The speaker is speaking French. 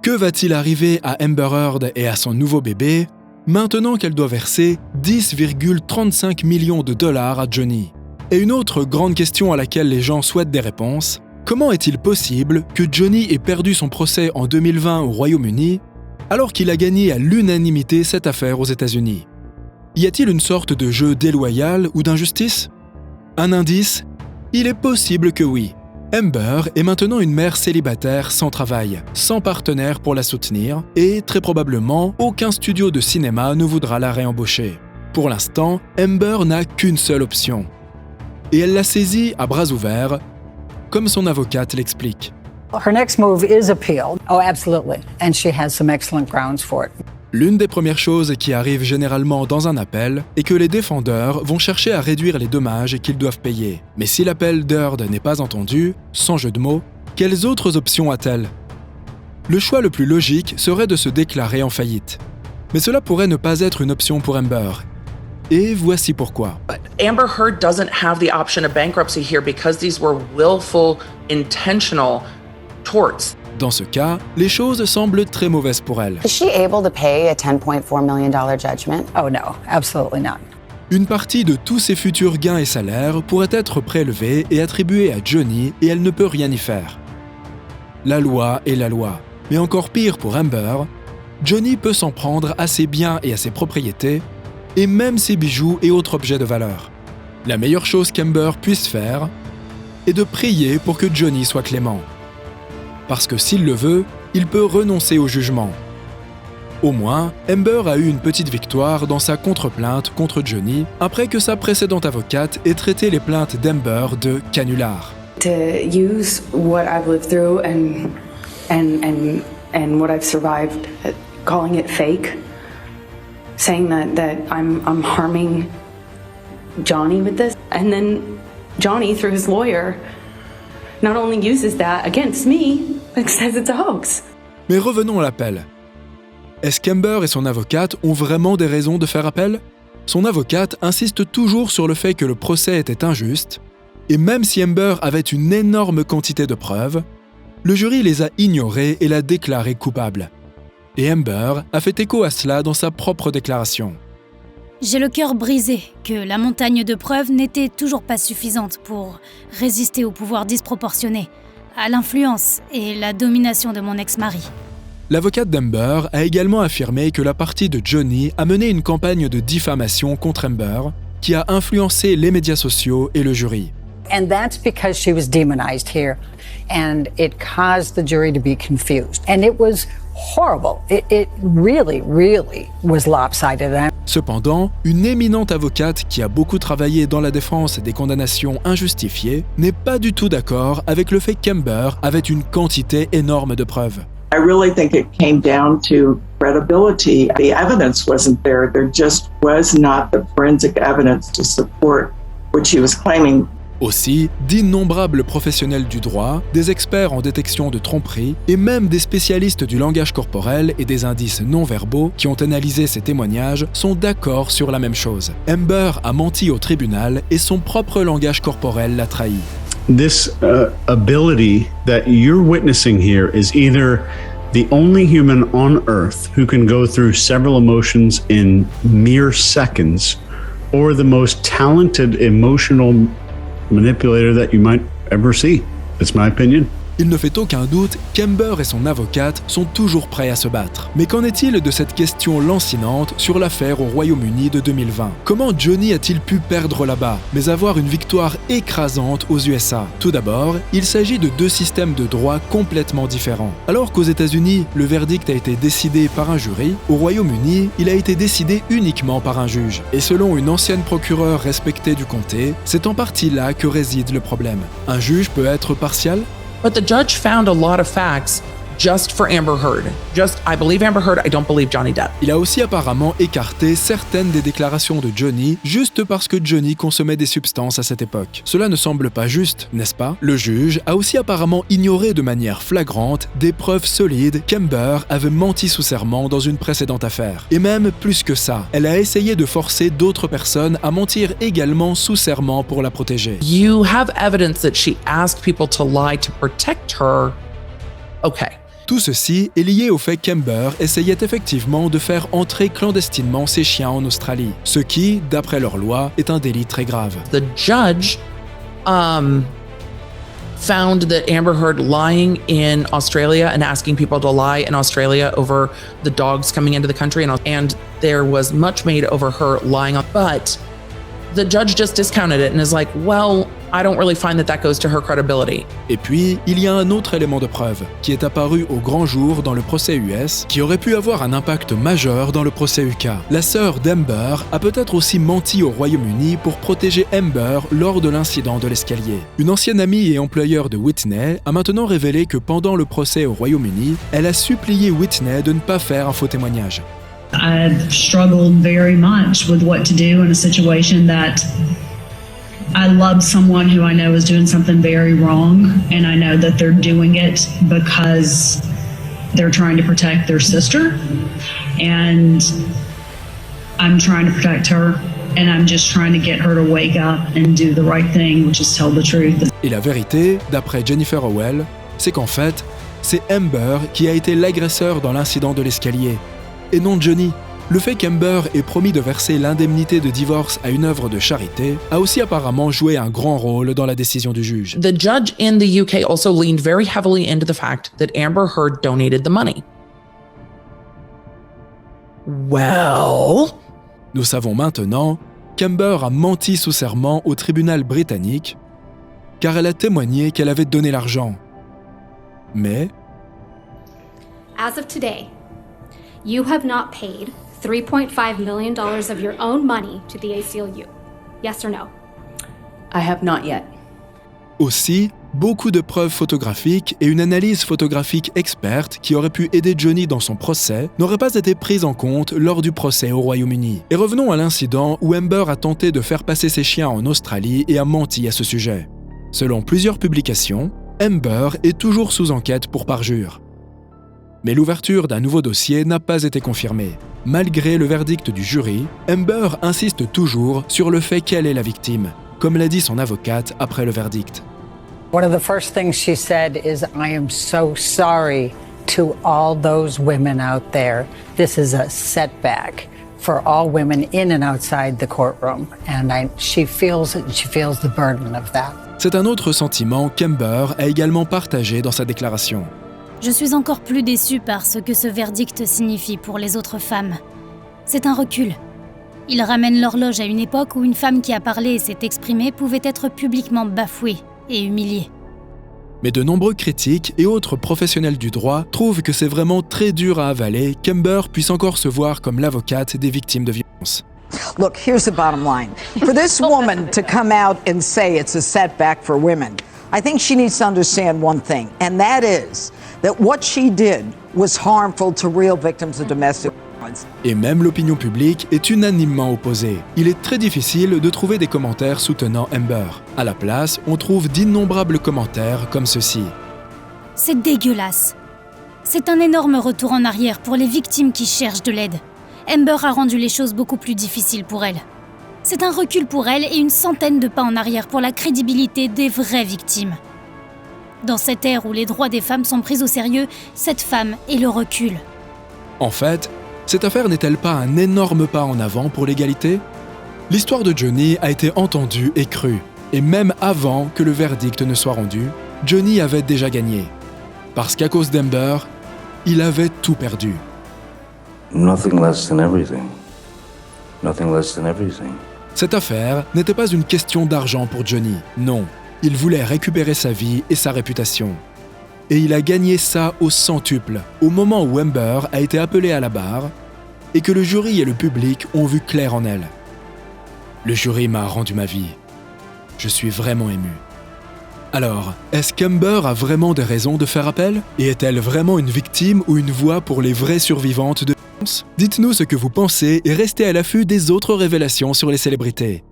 Que va-t-il arriver à Amber Heard et à son nouveau bébé maintenant qu'elle doit verser 10,35 millions de dollars à Johnny? Et une autre grande question à laquelle les gens souhaitent des réponses, comment est-il possible que Johnny ait perdu son procès en 2020 au Royaume-Uni alors qu'il a gagné à l'unanimité cette affaire aux États-Unis? Y a-t-il une sorte de jeu déloyal ou d'injustice? Un indice? Il est possible que oui. Amber est maintenant une mère célibataire sans travail, sans partenaire pour la soutenir, et très probablement, aucun studio de cinéma ne voudra la réembaucher. Pour l'instant, Amber n'a qu'une seule option. Et elle l'a saisie à bras ouverts, comme son avocate l'explique. Her next move is appeal. Oh, absolutely. And she has some excellent grounds for it. L'une des premières choses qui arrive généralement dans un appel est que les défendeurs vont chercher à réduire les dommages qu'ils doivent payer. Mais si l'appel d'Heard n'est pas entendu, sans jeu de mots, quelles autres options a-t-elle? Le choix le plus logique serait de se déclarer en faillite. Mais cela pourrait ne pas être une option pour Amber. Et voici pourquoi. Amber Heard doesn't have the option of bankruptcy here because these were willful, intentional torts. Dans ce cas, les choses semblent très mauvaises pour elle. Is she able to pay a $10.4 million judgment? Oh no, absolutely not. Une partie de tous ses futurs gains et salaires pourrait être prélevée et attribuée à Johnny et elle ne peut rien y faire. La loi est la loi. Mais encore pire pour Amber, Johnny peut s'en prendre à ses biens et à ses propriétés, et même ses bijoux et autres objets de valeur. La meilleure chose qu'Amber puisse faire est de prier pour que Johnny soit clément. Parce que s'il le veut, il peut renoncer au jugement. Au moins, Amber a eu une petite victoire dans sa contre-plainte contre Johnny après que sa précédente avocate ait traité les plaintes d'Amber de canulars. To use what I've lived through and what I've survived, calling it fake, saying that I'm harming Johnny with this, and then Johnny, through his lawyer, not only uses that against me, but says it's a hoax. Mais revenons à l'appel. Est-ce qu'Amber et son avocate ont vraiment des raisons de faire appel? Son avocate insiste toujours sur le fait que le procès était injuste, et même si Amber avait une énorme quantité de preuves, le jury les a ignorées et l'a déclarée coupable. Et Amber a fait écho à cela dans sa propre déclaration. J'ai le cœur brisé que la montagne de preuves n'était toujours pas suffisante pour résister au pouvoir disproportionné, à l'influence et la domination de mon ex-mari. L'avocate d'Amber a également affirmé que la partie de Johnny a mené une campagne de diffamation contre Amber qui a influencé les médias sociaux et le jury. And that's because she was demonized here, and it caused the jury to be confused. And it was horrible. It really was lopsided. Cependant, une éminente avocate qui a beaucoup travaillé dans la défense des condamnations injustifiées n'est pas du tout d'accord avec le fait qu'Amber avait une quantité énorme de preuves. I really think it came down to credibility. The evidence wasn't there. There just was not the forensic evidence to support what she was claiming. Aussi, d'innombrables professionnels du droit, des experts en détection de tromperie et même des spécialistes du langage corporel et des indices non-verbaux qui ont analysé ces témoignages sont d'accord sur la même chose. Amber a menti au tribunal et son propre langage corporel l'a trahi. This ability that you're witnessing here is either the only human on Earth who can go through several emotions in mere seconds, or the most talented emotional manipulator that you might ever see. It's my opinion. Il ne fait aucun doute qu'Amber et son avocate sont toujours prêts à se battre. Mais qu'en est-il de cette question lancinante sur l'affaire au Royaume-Uni de 2020? Comment Johnny a-t-il pu perdre là-bas, mais avoir une victoire écrasante aux USA? Tout d'abord, il s'agit de deux systèmes de droit complètement différents. Alors qu'aux États-Unis, le verdict a été décidé par un jury, au Royaume-Uni, il a été décidé uniquement par un juge. Et selon une ancienne procureure respectée du comté, c'est en partie là que réside le problème. Un juge peut être partial? But the judge found a lot of facts just for Amber Heard. Just, I believe Amber Heard, I don't believe Johnny Depp. Il a aussi apparemment écarté certaines des déclarations de Johnny juste parce que Johnny consommait des substances à cette époque. Cela ne semble pas juste, n'est-ce pas? Le juge a aussi apparemment ignoré de manière flagrante des preuves solides qu'Amber avait menti sous serment dans une précédente affaire. Et même plus que ça, elle a essayé de forcer d'autres personnes à mentir également sous serment pour la protéger. You have evidence that she asked people to lie to protect her. Okay. Tout ceci est lié au fait qu'Amber essayait effectivement de faire entrer clandestinement ses chiens en Australie, ce qui, d'après leur loi, est un délit très grave. The judge found that Amber Heard lying in Australia and asking people to lie in Australia over the dogs coming into the country, and there was much made over her lying on, but the judge just discounted it and is like, well, I don't really find that goes to her credibility. Et puis, il y a un autre élément de preuve qui est apparu au grand jour dans le procès US qui aurait pu avoir un impact majeur dans le procès UK. La sœur d'Amber a peut-être aussi menti au Royaume-Uni pour protéger Amber lors de l'incident de l'escalier. Une ancienne amie et employeur de Whitney a maintenant révélé que pendant le procès au Royaume-Uni, elle a supplié Whitney de ne pas faire un faux témoignage. I've struggled very much with what to do in a situation that I love someone who I know is doing something very wrong, and I know that they're doing it because they're trying to protect their sister, and I'm trying to protect her, and I'm just trying to get her to wake up and do the right thing, which is tell the truth. Et la vérité, d'après Jennifer Howell, c'est qu'en fait, c'est Amber qui a été l'agresseur dans l'incident de l'escalier, et non Johnny. Le fait qu'Amber ait promis de verser l'indemnité de divorce à une œuvre de charité a aussi apparemment joué un grand rôle dans la décision du juge. The judge in the UK also leaned very heavily into the fact that Amber Heard donated the money. Well, nous savons maintenant qu'Amber a menti sous serment au tribunal britannique car elle a témoigné qu'elle avait donné l'argent. Mais, as of today, you have not paid $3.5 million of your own money to the ACLU. Yes or no? I have not yet. aussi, beaucoup de preuves photographiques et une analyse photographique experte qui aurait pu aider Johnny dans son procès n'auraient pas été prises en compte lors du procès au Royaume-Uni. Et revenons à l'incident où Amber a tenté de faire passer ses chiens en Australie et a menti à ce sujet. Selon plusieurs publications, Amber est toujours sous enquête pour parjure. Mais l'ouverture d'un nouveau dossier n'a pas été confirmée. Malgré le verdict du jury, Amber insiste toujours sur le fait qu'elle est la victime, comme l'a dit son avocate après le verdict. One of the first things she said is, "I am so sorry to all those women out there. This is a setback for all women in and outside the courtroom." And she feels the burden of that. C'est un autre sentiment qu'Amber a également partagé dans sa déclaration. Je suis encore plus déçue par ce que ce verdict signifie pour les autres femmes. C'est un recul. Il ramène l'horloge à une époque où une femme qui a parlé et s'est exprimée pouvait être publiquement bafouée et humiliée. Mais de nombreux critiques et autres professionnels du droit trouvent que c'est vraiment très dur à avaler qu'Amber puisse encore se voir comme l'avocate des victimes de violences. Look, here's the bottom line. For this woman to come out and say it's a setback for women, I think she needs to understand one thing, and that is that what she did was harmful to real victims of domestic violence. Et même l'opinion publique est unanimement opposée. Il est très difficile de trouver des commentaires soutenant Amber. À la place, on trouve d'innombrables commentaires comme ceci. C'est dégueulasse. C'est un énorme retour en arrière pour les victimes qui cherchent de l'aide. Amber a rendu les choses beaucoup plus difficiles pour elle. C'est un recul pour elle et une centaine de pas en arrière pour la crédibilité des vraies victimes. Dans cette ère où les droits des femmes sont pris au sérieux, cette femme est le recul. En fait, cette affaire n'est-elle pas un énorme pas en avant pour l'égalité ? L'histoire de Johnny a été entendue et crue, et même avant que le verdict ne soit rendu, Johnny avait déjà gagné. Parce qu'à cause d'Amber, il avait tout perdu. Nothing less than everything. Nothing less than everything. Cette affaire n'était pas une question d'argent pour Johnny, non. Il voulait récupérer sa vie et sa réputation. Et il a gagné ça au centuple, au moment où Amber a été appelée à la barre et que le jury et le public ont vu clair en elle. Le jury m'a rendu ma vie. Je suis vraiment ému. Alors, est-ce qu'Amber a vraiment des raisons de faire appel ? Et est-elle vraiment une victime ou une voix pour les vraies survivantes de violence ? Dites-nous ce que vous pensez et restez à l'affût des autres révélations sur les célébrités.